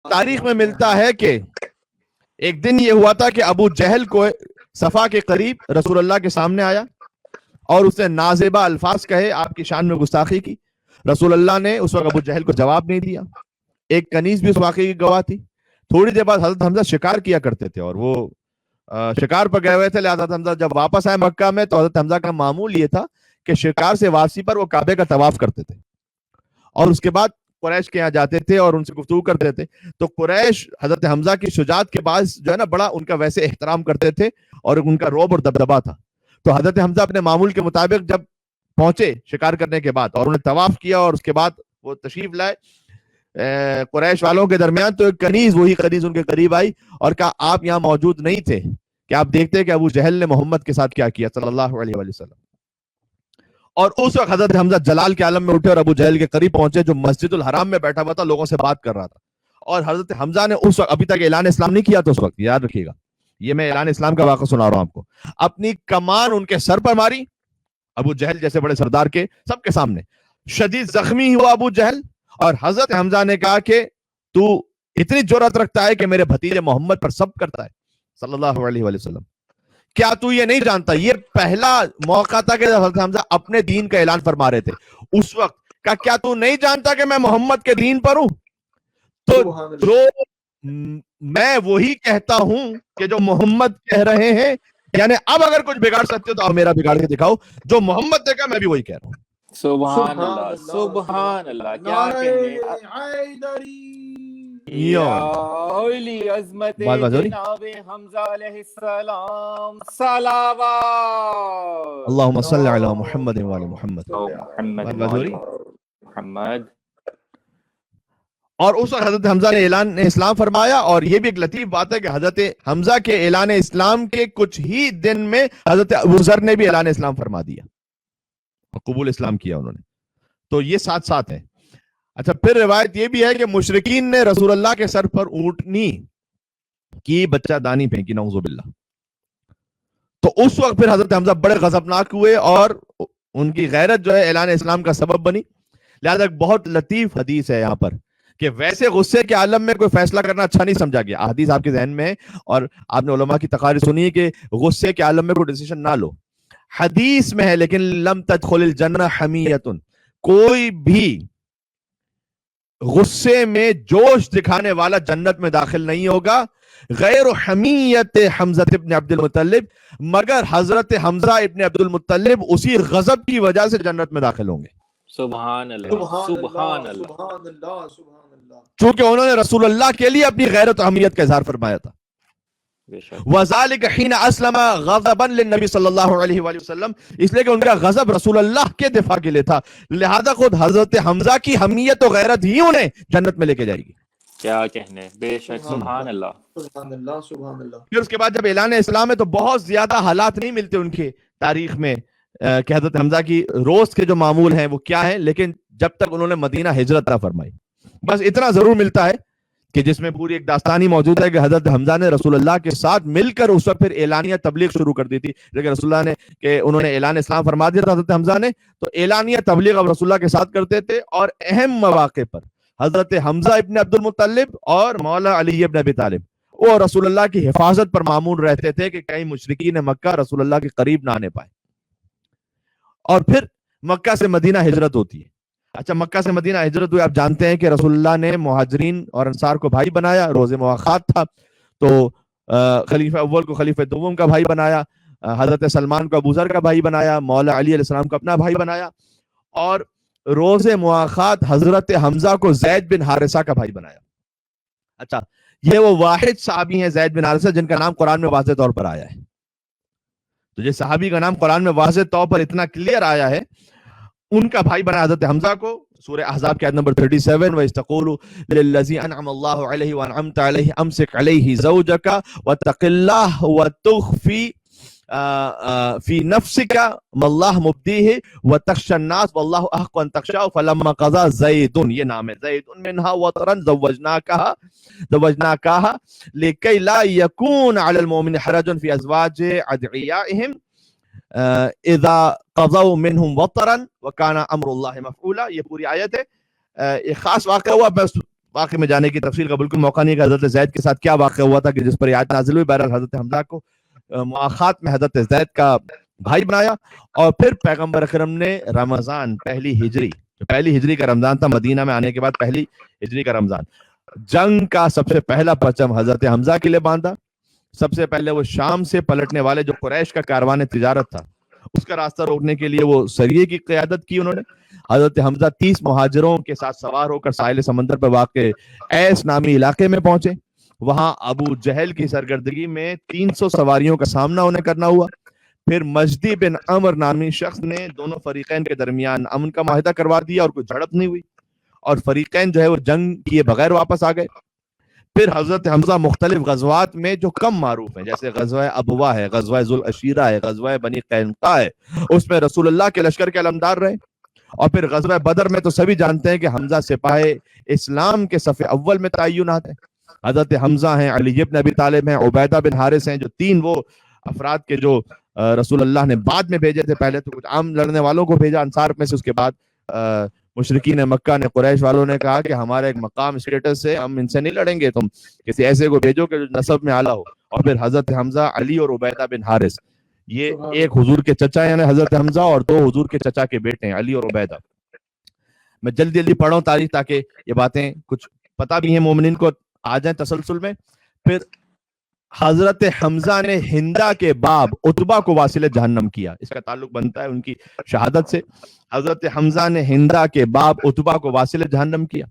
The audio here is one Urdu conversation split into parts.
تاریخ میں ملتا ہے کہ ایک دن یہ ہوا تھا کہ ابو جہل کو صفا کے قریب رسول اللہ کے سامنے آیا اور اس نے نازیبا الفاظ کہے، آپ کی شان میں گستاخی کی. رسول اللہ نے اس وقت ابو جہل کو جواب نہیں دیا. ایک کنیز بھی اس واقعے کی گواہ تھی. تھوڑی دیر بعد حضرت حمزہ شکار کیا کرتے تھے اور وہ شکار پر گئے ہوئے تھے. لہذا حضرت حمزہ جب واپس آئے مکہ میں تو حضرت حمزہ کا معمول یہ تھا کہ شکار سے واپسی پر وہ کعبے کا طواف کرتے تھے اور اس کے بعد قریش کے یہاں جاتے تھے اور ان سے گفتگو کرتے تھے. تو قریش حضرت حمزہ کی شجاعت کے باعث جو ہے نا بڑا ان کا ویسے احترام کرتے تھے اور ان کا رعب اور دبدبا تھا. تو حضرت حمزہ اپنے معمول کے مطابق جب پہنچے شکار کرنے کے بعد اور انہیں طواف کیا اور اس کے بعد وہ تشریف لائے قریش والوں کے درمیان، تو ایک کنیز، وہی کنیز ان کے قریب آئی اور کہا آپ یہاں موجود نہیں تھے کہ آپ دیکھتے کہ ابو جہل نے محمد کے ساتھ کیا کیا صلی اللہ علیہ وآلہ وسلم. اور اس وقت حضرت حمزہ جلال کے عالم میں اٹھے اور ابو جہل کے قریب پہنچے جو مسجد الحرام میں بیٹھا ہوا تھا، لوگوں سے بات کر رہا تھا. اور حضرت حمزہ نے اس وقت ابھی تک اعلان اسلام نہیں کیا تھا، اس وقت یاد رکھیے گا، یہ میں اعلان اسلام کا واقعہ سنا رہا ہوں آپ کو. اپنی کمان ان کے سر پر ماری ابو جہل جیسے بڑے سردار کے سب کے سامنے. شدید زخمی ہوا ابو جہل اور حضرت حمزہ نے کہا کہ تو اتنی جرأت رکھتا ہے کہ میرے بھتیجے محمد پر سب کرتا ہے صلی اللہ علیہ وآلہ وسلم. کیا تو یہ نہیں جانتا؟ یہ پہلا موقع تھا کہ حضرت حمزہ اپنے دین کا اعلان فرما رہے تھے اس وقت کا. کیا تو نہیں جانتا کہ میں محمد کے دین پر ہوں؟ تو میں وہی کہتا ہوں کہ جو محمد کہہ رہے ہیں، یعنی اب اگر کچھ بگاڑ سکتے ہو تو آپ میرا بگاڑ کے دکھاؤ. جو محمد نے کہا میں بھی وہی کہہ رہا ہوں. سبحان اللہ، سبحان اللہ. کیا کہنے یا اولی عظمت جناب حمزہ علیہ السلام، صلوات اللہم صلی علی محمد وعلی محمد محمد. اور اس وقت حضرت حمزہ نے اعلان اسلام فرمایا. اور یہ بھی ایک لطیف بات ہے کہ حضرت حمزہ کے اعلان اسلام کے کچھ ہی دن میں حضرت ابوذر نے بھی اعلان اسلام فرما دیا، قبول اسلام کیا انہوں نے. تو یہ ساتھ ساتھ ہے. اچھا، پھر روایت یہ بھی ہے کہ مشرکین نے رسول اللہ کے سر پر اونٹنی کی بچہ دانی پھینکی، نعوذ باللہ. تو اس وقت پھر حضرت حمزہ بڑے غضبناک ہوئے اور ان کی غیرت جو ہے اعلان اسلام کا سبب بنی. لہذا ایک بہت لطیف حدیث ہے یہاں پر کہ ویسے غصے کے عالم میں کوئی فیصلہ کرنا اچھا نہیں سمجھا گیا. حدیث آپ کے ذہن میں ہے اور آپ نے علماء کی تقاریر سنی ہے کہ غصے کے عالم میں کوئی ڈیسیشن نہ لو. حدیث میں ہے لیکن لم تدخل الجنہ حمیۃ، کوئی بھی غصے میں جوش دکھانے والا جنت میں داخل نہیں ہوگا غیر حمیت حمزہ ابن عبد المطلب، مگر حضرت حمزہ ابن عبد المطلب اسی غضب کی وجہ سے جنت میں داخل ہوں گے. سبحان اللہ، سبحان اللہ. چونکہ انہوں نے رسول اللہ کے لیے اپنی غیرت و حمیت کا اظہار فرمایا تھا. وذالک حین اسلم غضبا للنبی صلی اللہ علیہ وآلہ وسلم، اس لیے کہ ان کا غضب رسول اللہ کے دفاع کے لیے تھا. لہذا خود حضرت حمزہ کی حمیت و غیرت ہی انہیں جنت میں لے کے جائے گی. کیا کہنے، بے شک. سبحان اللہ، سبحان اللہ، سبحان اللہ. پھر اس کے بعد جب اعلان اسلام ہے تو بہت زیادہ حالات نہیں ملتے ان کے تاریخ میں کہ حضرت حمزہ کی روز کے جو معمول ہیں وہ کیا ہے، لیکن جب تک انہوں نے مدینہ ہجرت نہ فرمائی بس اتنا ضرور ملتا ہے کہ جس میں پوری ایک داستانی موجود ہے کہ حضرت حمزہ نے رسول اللہ کے ساتھ مل کر اس وقت پھر اعلانیہ تبلیغ شروع کر دی تھی. لیکن رسول اللہ نے کہ انہوں نے اعلان اسلام فرما دیا تھا حضرت حمزہ نے، تو اعلانیہ تبلیغ اب رسول اللہ کے ساتھ کرتے تھے. اور اہم مواقع پر حضرت حمزہ ابن عبد المطلب اور مولا علی ابن ابی طالب وہ رسول اللہ کی حفاظت پر معمول رہتے تھے کہ کہیں مشرکین مکہ رسول اللہ کے قریب نہ آنے پائے. اور پھر مکہ سے مدینہ ہجرت ہوتی ہے. اچھا، مکہ سے مدینہ ہجرت ہوئی، آپ جانتے ہیں کہ رسول اللہ نے مہاجرین اور انصار کو بھائی بنایا. روز مواخات تھا تو خلیفہ اول کو خلیفہ دوم کا بھائی بنایا، حضرت سلمان کو ابوذر کا بھائی بنایا، مولا علی علیہ السلام کو اپنا بھائی بنایا، اور روز مواخات حضرت حمزہ کو زید بن حارثہ کا بھائی بنایا. اچھا، یہ وہ واحد صحابی ہیں زید بن حارثہ جن کا نام قرآن میں واضح طور پر آیا ہے. تو جس صحابی کا نام قرآن میں واضح طور پر اتنا کلیئر آیا ہے، ان کا بھائی بنا حضرت حمزہ کو. سورہ احزاب کی آیت نمبر 37 وَإِسْتَقُولُ لِلَّذِي أَنْعَمَ اللَّهُ عَلَيْهِ وَأَنْعَمْتَ عَلَيْهِ أَمْسِكْ عَلَيْهِ زَوْجَكَ وَاتَّقِ اللَّهَ وَتُخْفِي فِي نَفْسِكَ مَا اللَّهُ مُبْدِيهِ وَتَخْشَى النَّاسَ وَاللَّهُ أَحَقُّ أَن تَخْشَاهُ فَلَمَّا قَضَى زَيْدٌ، یہ نام ہے، زَيْدٌ مِنْهَا وَطَرًا زَوَّجْنَاكَهَا لِكَيْ لَا يَكُونَ عَلَى الْمُؤْمِنِينَ حَرَجٌ فِي أَزْوَاجِ أَدْعِيَائِهِمْ اذا قضوا منهم وطرا وكان امر الله مفعولا. یہ پوری آیت ہے. ایک خاص واقعہ ہوا، بس واقعے میں جانے کی تفصیل کا بالکل موقع نہیں کہ حضرت زید کے ساتھ کیا واقعہ ہوا تھا کہ جس پر یہ آیت نازل ہوئی. بہرحال حضرت حمزہ کو مواخات میں حضرت زید کا بھائی بنایا. اور پھر پیغمبر اکرم نے رمضان پہلی ہجری کا رمضان تھا، مدینہ میں آنے کے بعد پہلی ہجری کا رمضان، جنگ کا سب سے پہلا پرچم حضرت حمزہ کے لیے باندھا. سب سے پہلے وہ شام سے پلٹنے والے جو قریش کا کاروان تجارت تھا اس کا راستہ روکنے کے لیے وہ سریے کی قیادت کی انہوں نے. حضرت حمزہ 30 مہاجروں کے ساتھ سوار ہو کر ساحل سمندر پر واقع ایس نامی علاقے میں پہنچے. وہاں ابو جہل کی سرگردگی میں 300 سواریوں کا سامنا انہیں کرنا ہوا. پھر مجدی بن عمر نامی شخص نے دونوں فریقین کے درمیان امن کا معاہدہ کروا دیا اور کوئی جھڑپ نہیں ہوئی اور فریقین جو ہے وہ جنگ کیے بغیر واپس آ گئے. پھر حضرت حمزہ مختلف غزوات میں جو کم معروف ہیں جیسے غزوہ ابوا ہے، غزوہ ذوالعشیرہ ہے، غزوہ بنی قینقاع ہے، اس میں رسول اللہ کے لشکر کے علمدار رہے. اور پھر غزوہ بدر میں تو سبھی جانتے ہیں کہ حمزہ سپاہ اسلام کے صف اول میں تعینات ہیں. حضرت حمزہ ہیں، علی بن ابی طالب ہیں، عبیدہ بن حارث ہیں، جو تین وہ افراد کے جو رسول اللہ نے بعد میں بھیجے تھے. پہلے تو کچھ عام لڑنے والوں کو بھیجا انصار میں سے، اس کے بعد مشرکین مکہ نے، قریش والوں نے کہا کہ ہمارا ایک مقام اسٹیٹس ہے، ہم ان سے نہیں لڑیں گے، تم کسی ایسے کو بھیجو کہ جو نسب میں اعلیٰ ہو. اور پھر حضرت حمزہ، علی اور عبیدہ بن حارث، یہ ایک حضور کے چچا یعنی حضرت حمزہ اور دو حضور کے چچا کے بیٹے ہیں علی اور عبیدہ. میں جلدی جلدی پڑھوں تاریخ تاکہ یہ باتیں کچھ پتہ بھی ہیں مومنین کو آ جائیں تسلسل میں. پھر حضرت حمزہ نے ہندا کے باب عتبہ کو واصل جہنم کیا. اس کا تعلق بنتا ہے ان کی شہادت سے. حضرت حمزہ نے ہندا کے باب عتبہ کو واصل جہنم کیا.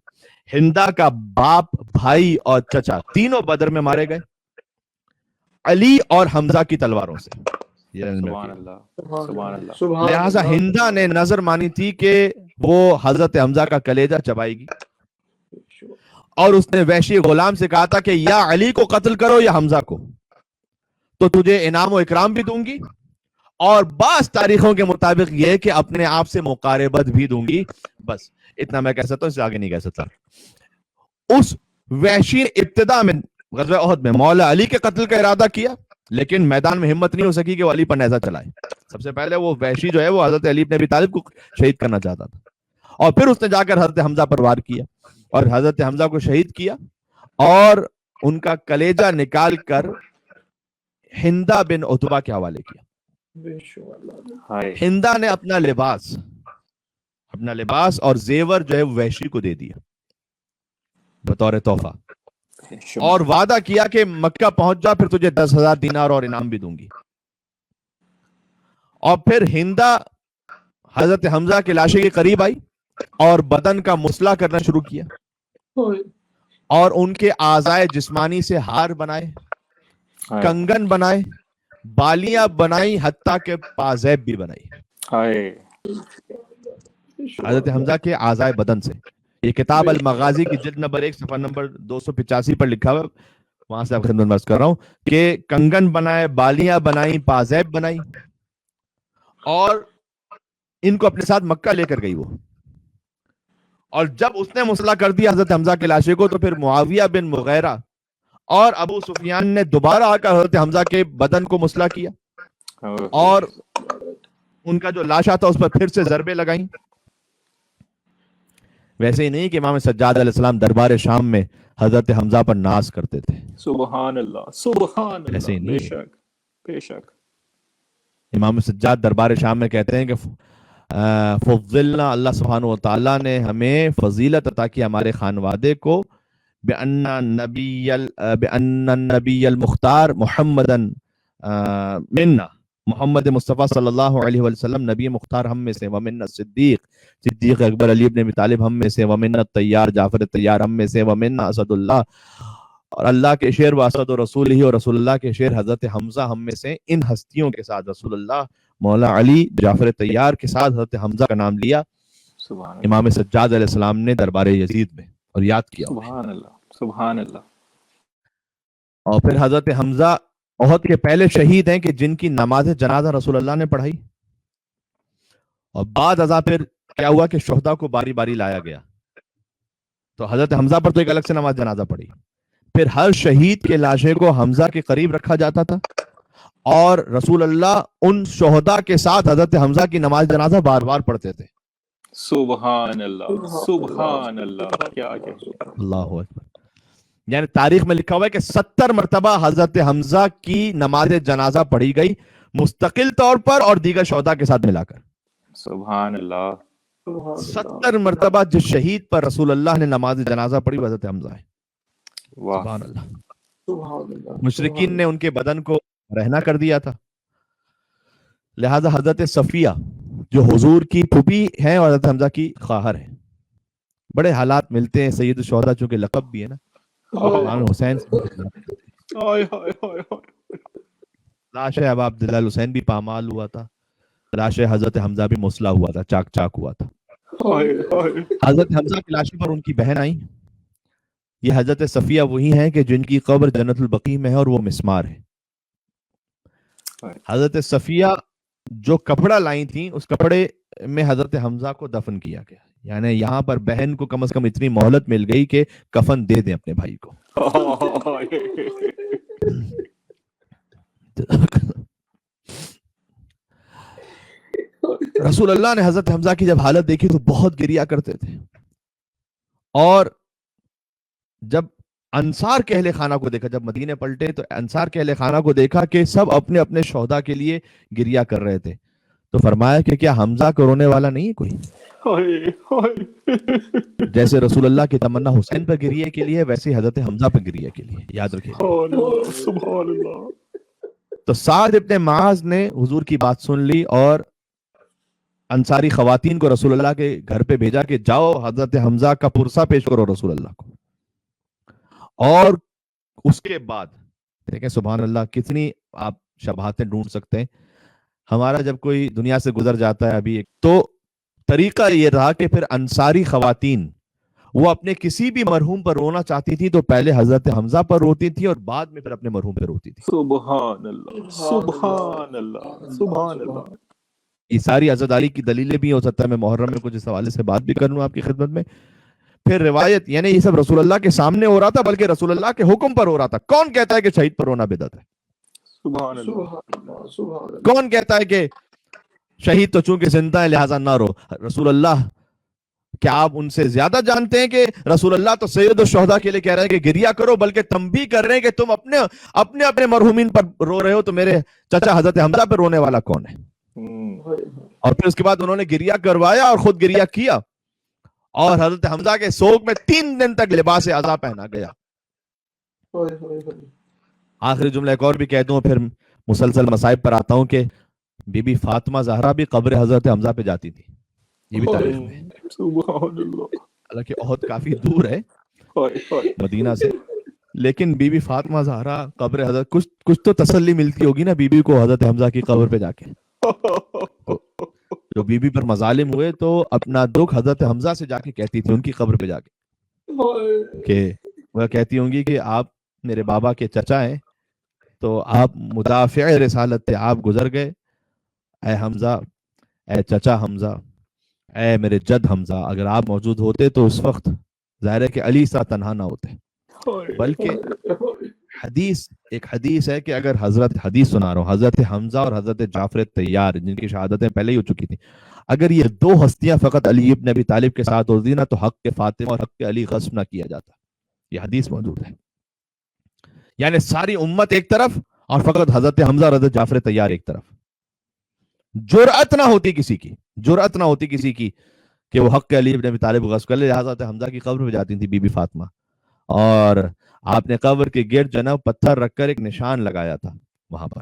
ہندا کا باپ، بھائی اور چچا تینوں بدر میں مارے گئے علی اور حمزہ کی تلواروں سے. سبحان اللہ سبحان اللہ. لہٰذا ہندا نے نظر مانی تھی کہ وہ حضرت حمزہ کا کلیجہ چبائے گی اور اس نے وحشی غلام سے کہا تھا کہ یا علی کو قتل کرو یا حمزہ کو، تو تجھے انعام و اکرام بھی دوں گی اور بعض تاریخوں کے مطابق یہ کہ اپنے آپ سے مقاربت بھی دوں گی. بس اتنا میں کہہ سکتا ہوں، اس سے آگے نہیں کہہ سکتا. اس وحشی نے ابتدا میں غزوہ احد میں مولا علی کے قتل کا ارادہ کیا لیکن میدان میں ہمت نہیں ہو سکی کہ وہ علی پر نیزہ چلائے. سب سے پہلے وہ وحشی جو ہے وہ حضرت علی بن ابی طالب کو شہید کرنا چاہتا تھا اور پھر اس نے جا کر حضرت حمزہ پر وار کیا اور حضرت حمزہ کو شہید کیا اور ان کا کلیجہ نکال کر ہندا بن عتبہ کے حوالے کیا. ہندا نے اپنا لباس اور زیور جو ہے وحشی کو دے دیا بطور تحفہ اور وعدہ کیا کہ مکہ پہنچ جا پھر تجھے 10,000 دینار اور انعام بھی دوں گی. اور پھر ہندا حضرت حمزہ کے لاشے کے قریب آئی اور بدن کا مسئلہ کرنا شروع کیا اور ان کے اعضائے جسمانی سے ہار بنائے، کنگن بنائے، بالیاں بنائی، حتیٰ کہ پازیب بھی بنائی حضرت حمزہ کے اعضائے بدن سے. یہ کتاب المغازی کی جلد نمبر 1 صفحہ نمبر 285 پر لکھا ہوا، وہاں سے آپ خدمت میں عرض کر رہا ہوں کہ کنگن بنائے، بالیاں بنائی، پازیب بنائی اور ان کو اپنے ساتھ مکہ لے کر گئی وہ. اور جب اس نے مسلح کر دیا حضرت حمزہ کے لاشے کو تو پھر معاویہ بن مغیرہ اور ابو سفیان نے دوبارہ آ کر حضرت حمزہ کے بدن کو مسلح کیا اور ان کا جو لاشا تھا اس پر پھر سے ضربے لگائیں. ویسے ہی نہیں کہ امام سجاد علیہ السلام دربار شام میں حضرت حمزہ پر ناز کرتے تھے. سبحان اللہ سبحان اللہ. ایسے ہی نہیں. بے شک بے شک. امام سجاد دربار شام میں کہتے ہیں کہ فضلنا، اللہ سبحانہ و تعالیٰ نے ہمیں فضیلت عطا کی ہمارے خانوادے کو بأن النبی المختار محمدن منا، محمد مصطفیٰ صلی اللہ علیہ وسلم نبی مختار ہم میں سے، ومن صدیق اکبر علی بن ابی طالب ہم میں سے، ومن الطیار جعفر الطیار ہم میں سے، ومن اسد اللہ، اور اللہ کے شیر و اسد و رسول ہی اور رسول اللہ کے شیر حضرت حمزہ ہم میں سے. ان ہستیوں کے ساتھ رسول اللہ، مولا علی، جعفر طیار کے ساتھ حضرت حمزہ کا نام لیا امام سجاد علیہ السلام نے دربار یزید میں اور یاد کیا. سبحان اللہ سبحان اللہ. اور پھر حضرت حمزہ احد کے پہلے شہید ہیں کہ جن کی نماز جنازہ رسول اللہ نے پڑھائی اور بعد ازاں پھر کیا ہوا کہ شہداء کو باری باری لایا گیا تو حضرت حمزہ پر تو ایک الگ سے نماز جنازہ پڑھی. پھر ہر شہید کے لاشے کو حمزہ کے قریب رکھا جاتا تھا اور رسول اللہ ان شہداء کے ساتھ حضرت حمزہ کی نماز جنازہ بار بار پڑھتے تھے. سبحان اللہ سبحان اللہ، کیا کہتے ہیں، اللہ اکبر. یعنی تاریخ میں لکھا ہوا ہے کہ 70 مرتبہ حضرت حمزہ کی نماز جنازہ پڑھی گئی مستقل طور پر اور دیگر شہداء کے ساتھ ملا کر. سبحان اللہ 70 مرتبہ جس شہید پر رسول اللہ نے نماز جنازہ پڑھی وہ حضرت حمزہ ہے. واہ، سبحان اللہ. سبحان اللہ. مشرکین نے ان کے بدن کو رہنا کر دیا تھا، لہذا حضرت صفیہ جو حضور کی پھوپھی ہیں اور حضرت حمزہ کی خواہر ہیں، بڑے حالات ملتے ہیں. سید الشہداء چونکہ لقب بھی ہے نا، امام حسین ہائے ہائے ہائے ہائے، لاش ابا عبداللہ الحسین بھی پامال ہوا تھا، لاش حضرت حمزہ بھی مسلح ہوا تھا، چاک چاک ہوا تھا. ہائے ہائے، حضرت حمزہ کی لاشوں پر ان کی بہن آئی. یہ حضرت صفیہ وہی ہیں کہ جن کی قبر جنت البقیع میں ہے اور وہ مسمار ہے. حضرت صفیہ جو کپڑا لائی تھیں اس کپڑے میں حضرت حمزہ کو دفن کیا گیا. یعنی یہاں پر بہن کو کم از کم اتنی مہلت مل گئی کہ کفن دے دیں اپنے بھائی کو. رسول اللہ نے حضرت حمزہ کی جب حالت دیکھی تو بہت گریا کرتے تھے، اور جب انصار کے اہل خانہ کو دیکھا، جب مدینے پلٹے تو انصار کے اہل خانہ کو دیکھا کہ سب اپنے اپنے شہداء کے لیے گریا کر رہے تھے، تو فرمایا کہ کیا حمزہ کو رونے والا نہیں ہے کوئی؟ جیسے رسول اللہ کی تمنا حسین پر گریے کے لیے ویسے حضرت حمزہ پر گریے کے لیے، یاد رکھیں. سبحان اللہ. تو سعد ابن معاذ نے حضور کی بات سن لی اور انصاری خواتین کو رسول اللہ کے گھر پہ بھیجا کہ جاؤ حضرت حمزہ کا پرسہ پیش کرو رسول اللہ کو. اور اس کے بعد دیکھیں سبحان اللہ کتنی آپ شباہتیں ڈھونڈ سکتے ہیں. ہمارا جب کوئی دنیا سے گزر جاتا ہے ابھی تو طریقہ یہ رہا کہ پھر انصاری خواتین وہ اپنے کسی بھی مرحوم پر رونا چاہتی تھی تو پہلے حضرت حمزہ پر روتی تھی اور بعد میں پھر اپنے مرحوم پر روتی تھی. سبحان اللہ سبحان اللہ سبحان اللہ. یہ ساری عزاداری کی دلیلیں بھی ہو سکتا ہے میں محرم میں کچھ اس حوالے سے بات بھی کر لوں آپ کی خدمت میں. پھر روایت یعنی یہ سب رسول اللہ کے سامنے ہو رہا تھا بلکہ رسول اللہ کے حکم پر ہو رہا تھا. کون کہتا ہے کہ شہید پر رونا بدعت ہے؟ سبحان اللہ. کون کہتا ہے کہ شہید تو چونکہ زندہ ہے لہٰذا نہ رو؟ رسول اللہ کیا آپ ان سے زیادہ جانتے ہیں کہ رسول اللہ تو سید الشہداء کے لیے کہہ رہے ہیں کہ گریا کرو، بلکہ تنبیہ کر رہے ہیں کہ تم اپنے مرحومین پر رو رہے ہو تو میرے چچا حضرت حمزہ پر رونے والا کون ہے؟ اور پھر اس کے بعد انہوں نے گریا کروایا اور خود گریا کیا اور حضرت حمزہ کے سوگ میں 3 دن تک لباس عزا پہنا گیا. آخری جملہ ایک اور بھی کہہ دوں پھر مسلسل مصائب پر آتا ہوں کہ بی بی فاطمہ زہرا بھی قبر حضرت حمزہ پہ جاتی تھی. یہ بھی تاریخ میں حالانکہ احد کافی دور ہے مدینہ سے، لیکن بی بی فاطمہ زہرا قبر حضرت کچھ تو تسلی ملتی ہوگی نا بی بی کو حضرت حمزہ کی قبر پہ جا کے. جو بی بی پر مظالم ہوئے تو اپنا دکھ حضرت حمزہ سے جا کے کہتی تھی ان کی قبر پہ جا کے کہ وہ کہتی ہوں گی کہ آپ میرے بابا کے چچا ہیں تو آپ مدافع رسالت تھے، آپ گزر گئے، اے حمزہ، اے چچا حمزہ، اے میرے جد حمزہ، اگر آپ موجود ہوتے تو اس وقت ظاہر ہے کہ علی سا تنہا نہ ہوتے. بلکہ ایک حدیث ہے کہ اگر حدیث سنا رہا ہوں، حضرت حمزہ اور حضرت جعفر طیار جن کی شہادتیں پہلے ہی ہو چکی تھیں، اگر یہ 2 ہستیاں فقط علی ابن ابی طالب کے ساتھ ہوتی نا تو حق کے فاطمہ اور حق کے علی غصب نہ کیا جاتا. یہ حدیث موجود ہے. یعنی ساری امت ایک طرف اور فقط حضرت حمزہ اور حضرت جعفر طیار ایک طرف. جرأت نہ ہوتی کسی کی کہ وہ حق علی ابن ابی طالب غصب کر لے. حضرت حمزہ کی قبر پہ جاتی تھی بی بی فاطمہ اور آپ نے قبر کے گرد جناب پتھر رکھ کر ایک نشان لگایا تھا وہاں پر،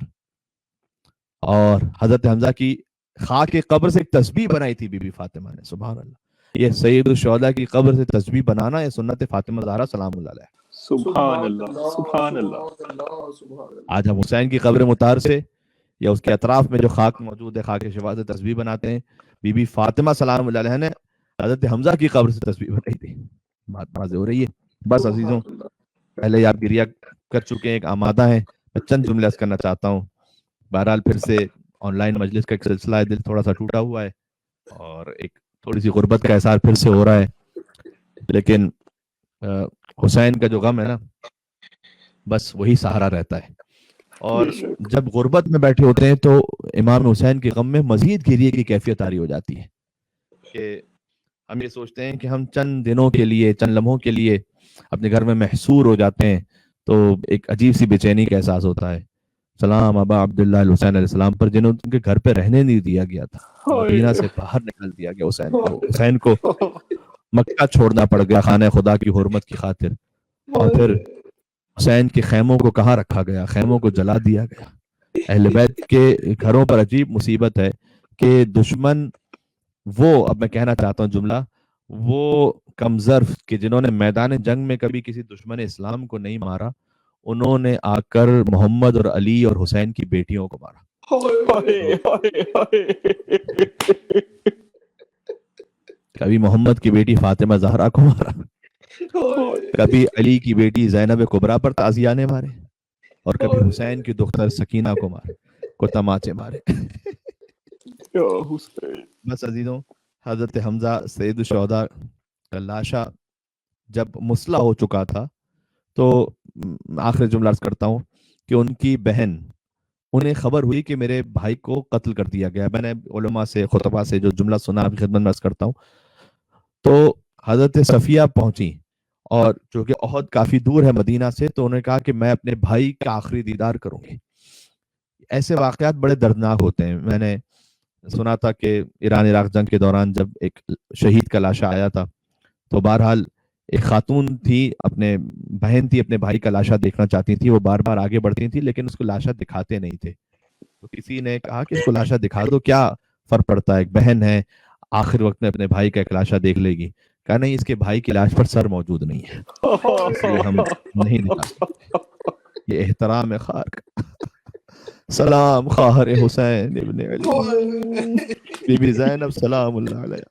اور حضرت حمزہ کی خاک کی قبر سے ایک تسبیح بنائی تھی بی بی فاطمہ نے. سبحان اللہ. یہ سید الشہداء کی قبر سے تسبیح بنانا یہ سنت فاطمہ زہرا سلام اللہ علیہ. سبحان اللہ سبحان اللہ. آج ہم حسین کی قبر مطہر سے یا اس کے اطراف میں جو خاک موجود ہے خاک شفا سے تسبیح بناتے ہیں. بی بی فاطمہ سلام اللہ علیہ نے حضرت حمزہ کی قبر سے تسبیح بنائی تھی. بات واضح ہو رہی ہے. بس عزیزوں پہلے آپ گریا کر چکے ہیں، ایک آمادہ ہیں، میں چند جملے عرض کرنا چاہتا ہوں. بہرحال پھر سے آن لائن مجلس کا ایک سلسلہ ہے، دل تھوڑا سا ٹوٹا ہوا ہے اور ایک تھوڑی سی غربت کا احساس پھر سے ہو رہا ہے، لیکن حسین کا جو غم ہے نا بس وہی سہارا رہتا ہے. اور جب غربت میں بیٹھے ہوتے ہیں تو امام حسین کے غم میں مزید گریے کی کیفیت طاری ہو جاتی ہے کہ ہم یہ سوچتے ہیں کہ ہم چند دنوں کے لیے، چند لمحوں کے لیے اپنے گھر میں محصور ہو جاتے ہیں تو ایک عجیب سی بے چینی کا احساس ہوتا ہے. سلام ابا عبداللہ الحسین علیہ السلام پر، جنہوں ان کے گھر پہ رہنے نہیں دیا گیا تھا، مدینہ سے باہر نکال دیا گیا. حسین کو مکہ چھوڑنا پڑ گیا خانہ خدا کی حرمت کی خاطر. اور پھر حسین کے خیموں کو کہاں رکھا گیا؟ خیموں کو جلا دیا گیا. اہل بیت کے گھروں پر عجیب مصیبت ہے کہ دشمن وہ، اب میں کہنا چاہتا ہوں جملہ، وہ کمظرف کہ جنہوں نے میدان جنگ میں کبھی کسی دشمن اسلام کو نہیں مارا، انہوں نے آ کر محمد اور علی اور حسین کی بیٹیوں کو مارا. کبھی محمد کی بیٹی فاطمہ زہرا کو مارا، کبھی علی کی بیٹی زینب کبریٰ پر تازیانے مارے، اور کبھی حسین کی دختر سکینہ کو مارے، کو تماچے مارے. بس عزیزوں، حضرت حمزہ سید الشہداء کا لاشا جب مسلح ہو چکا تھا تو آخری جملہ عرض کرتا ہوں کہ ان کی بہن، انہیں خبر ہوئی کہ میرے بھائی کو قتل کر دیا گیا. میں نے علماء سے، خطبہ سے جو جملہ سنا آپ کی خدمت میں عرض کرتا ہوں. تو حضرت صفیہ پہنچی، اور چونکہ احد کافی دور ہے مدینہ سے، تو انہوں نے کہا کہ میں اپنے بھائی کا آخری دیدار کروں گی. ایسے واقعات بڑے دردناک ہوتے ہیں. میں نے سنا تھا کہ ایران عراق جنگ کے دوران جب ایک شہید کا لاشا آیا تھا تو بہرحال ایک خاتون تھی، اپنے بہن تھی، اپنے بھائی کا لاشا دیکھنا چاہتی تھی. وہ بار بار آگے بڑھتی تھی لیکن اس کو لاشا دکھاتے نہیں تھے. تو کسی نے کہا کہ اس کو لاشا دکھا دو، کیا فرق پڑتا ہے، ایک بہن ہے، آخر وقت میں اپنے بھائی کا ایک لاشا دیکھ لے گی. کہا نہیں، اس کے بھائی کی لاش پر سر موجود نہیں ہے، اس لیے ہم نہیں دکھا سکتے. یہ احترام ہے خار کا. سلام خواہر حسین ابن علی، بی بی زینب سلام اللہ علیہ،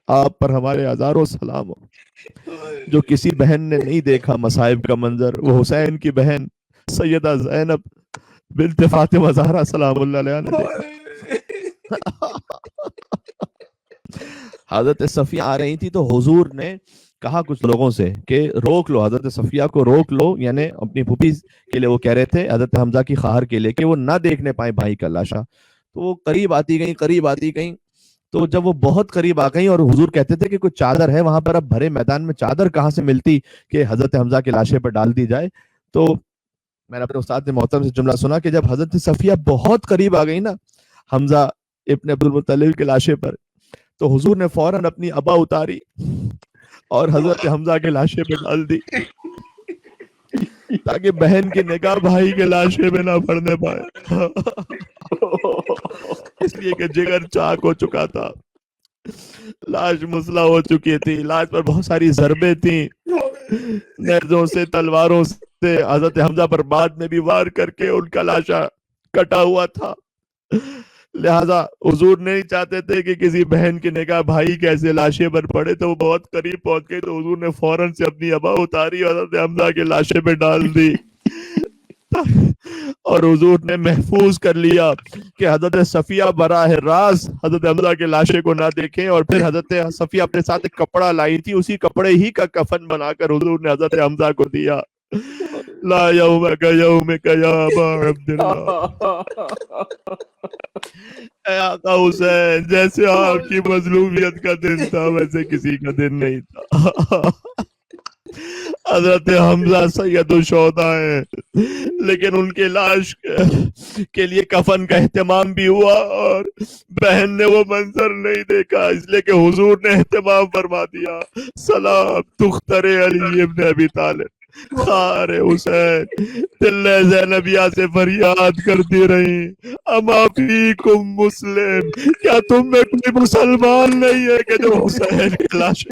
آپ پر ہمارے ہزاروں سلام ہو. جو کسی بہن نے نہیں دیکھا مصائب کا منظر، وہ حسین کی بہن سیدہ زینب بنت فاطمہ زہرا سلام اللہ علیہ نے دیکھا. حضرت صفیہ آ رہی تھی تو حضور نے کہا کچھ لوگوں سے کہ روک لو، حضرت صفیہ کو روک لو، یعنی اپنی پھوپھی کے لیے وہ کہہ رہے تھے، حضرت حمزہ کی خواہر کے لیے، کہ وہ نہ دیکھنے پائیں بھائی کا لاشا. تو وہ قریب آتی گئیں، قریب آتی گئیں. تو جب وہ بہت قریب آ گئیں اور حضور کہتے تھے کہ کوئی چادر ہے وہاں پر، اب بھرے میدان میں چادر کہاں سے ملتی کہ حضرت حمزہ کے لاشے پر ڈال دی جائے. تو میں نے اپنے استاد محترم سے جملہ سنا کہ جب حضرت صفیہ بہت قریب آ گئی نا حمزہ ابن عبد المطلب کے لاشے پر، تو حضور نے فوراً اپنی ابا اتاری اور حضرت حمزہ کے لاشے پہ ڈال دی تاکہ بہن کی نگاہ بھائی کے لاشے میں نہ پڑنے پائے. اس لیے کہ جگر چاک ہو چکا تھا، لاش مسلح ہو چکی تھی، لاش پر بہت ساری ضربیں تھیں، نیزوں سے، تلواروں سے. حضرت حمزہ پر بعد میں بھی وار کر کے ان کا لاشا کٹا ہوا تھا. لہذا حضور نہیں چاہتے تھے کہ کسی بہن کی نگاہ بھائی کے ایسے لاشے پر پڑے. تو وہ بہت قریب پہنچ گئے تو حضور نے فوراً سے اپنی ابا اتاری اور حضرت حمزہ کے لاشے پہ ڈال دی. اور حضور نے محفوظ کر لیا کہ حضرت صفیہ براہ راست حضرت حمزہ کے لاشے کو نہ دیکھیں. اور پھر حضرت صفیہ اپنے ساتھ ایک کپڑا لائی تھی، اسی کپڑے ہی کا کفن بنا کر حضور نے حضرت حمزہ کو دیا. لا یومک یومک یا ابا عبداللہ. اے آقا حسین، جیسے آپ کی مظلومیت کا دن تھا ویسے کسی کا دن نہیں تھا. حضرت حمزہ سید الشہداء ہیں لیکن ان کے لاش کے لیے کفن کا اہتمام بھی ہوا اور بہن نے وہ منظر نہیں دیکھا، اس لیے کہ حضور نے اہتمام فرما دیا. سلام دختر علی ابن ابی طالب، خار حسین دل زینبیہ سے فریاد کرتی رہی، اما فیکم مسلم، کیا تم میں کوئی مسلمان نہیں ہے کہ جو حسین کی لاش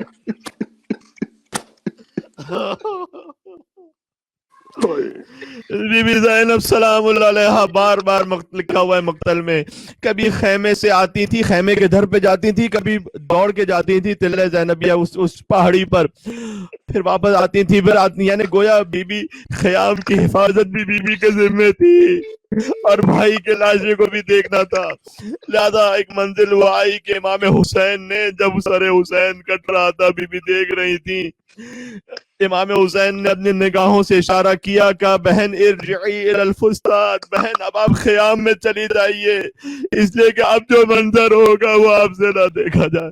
بی بی زینب سلام اللہ علیہا بار بار لکھا ہوا ہے مقتل میں، کبھی خیمے سے آتی تھی، خیمے کے دھر پہ جاتی تھی، کبھی دوڑ کے جاتی تھی تلہ زینبیہ اس پہاڑی پر، پھر واپس آتی تھی، پھر آتی، یعنی گویا بی بی خیام کی حفاظت بھی بی بی کے ذمہ تھی. اور بھائی کے لاشے کو بھی دیکھنا تھا، لہذا ایک منزل وہ آئی کہ امام حسین نے جب سر حسین کٹ رہا تھا، بی بی دیکھ رہی تھی، امام حسین نے اپنی نگاہوں سے اشارہ کیا کہ بہن ارجعی الی الفستاد، بہن اب آپ خیام میں چلی جائیے، اس لیے کہ اب جو منظر ہوگا وہ آپ سے نہ دیکھا جائے،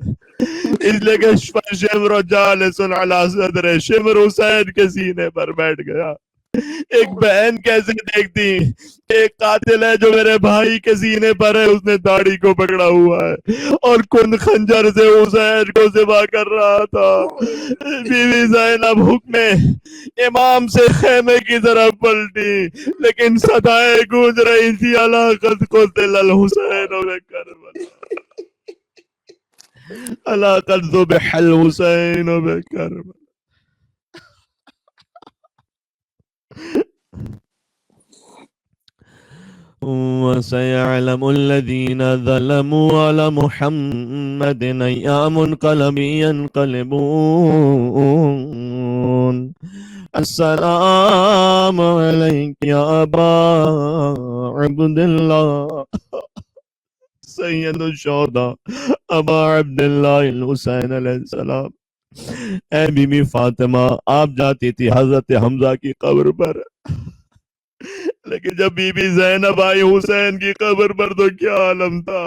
اس لیے کہ شمر جالس علی صدر، شمر حسین کے سینے پر بیٹھ گیا۔ ایک بہن کیسے دیکھتی، ایک قاتل ہے جو میرے بھائی کے سینے پر ہے، اس نے داڑھی کو پکڑا ہوا ہے اور کن خنجر سے حسین کو ذبح کر رہا تھا۔ بی بی زینب حکم امام سے خیمے کی طرف پلٹی، لیکن صدائیں گونج رہی تھی الا قد قتل الحسین بکربلا، الا قد ذبح الحسین بکربلا۔ وَسَيَعْلَمُ الَّذِينَ ظَلَمُوا عَلَى مُحَمَّدٍ أَيَّ مُنْقَلَبٍ يَنْقَلِبُونَ السلام علیک یا ابا عبداللہ سید الشہداء ابا عبداللہ الحسین علیہ السلام۔ اے بی بی فاطمہ، آپ جاتی تھی حضرت حمزہ کی قبر پر، لیکن جب بی بی زینب آئی حسین کی قبر پر تو کیا عالم تھا،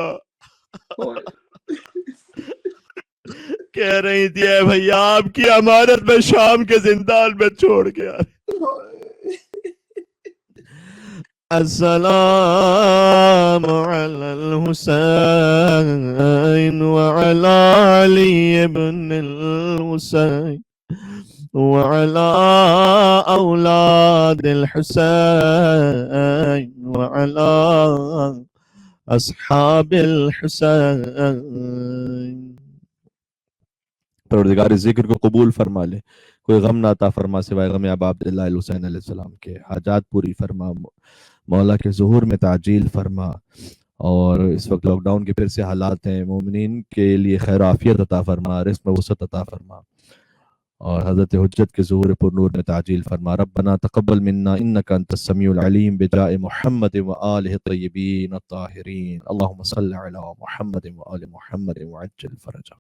کہہ رہی تھی اے بھیا آپ کی امانت میں شام کے زندان میں چھوڑ کے آ السلام علی الحسین وعلی علی ابن الحسین وعلى أولاد الحسين وعلى أصحاب الحسين۔ پروردگار اس ذکر کو قبول فرما لے، کوئی غم نہ عطا فرما سوائے غم ابا عبداللہ الحسین علیہ السلام کے، حاجات پوری فرما، مولا کے ظہور میں تعجیل فرما، اور اس وقت لاک ڈاؤن کے پھر سے حالات ہیں، مومنین کے لیے خیر و عافیت عطا فرما، رزق میں وسعت عطا فرما، اور حضرت حجت کے ظہور پر نور میں تعجیل فرما۔ ربنا تقبل منا انك انت السميع العليم بجاء محمد وآلہ الطیبین الطاہرین، اللهم صل علی محمد وآل محمد وعجل فرجہ۔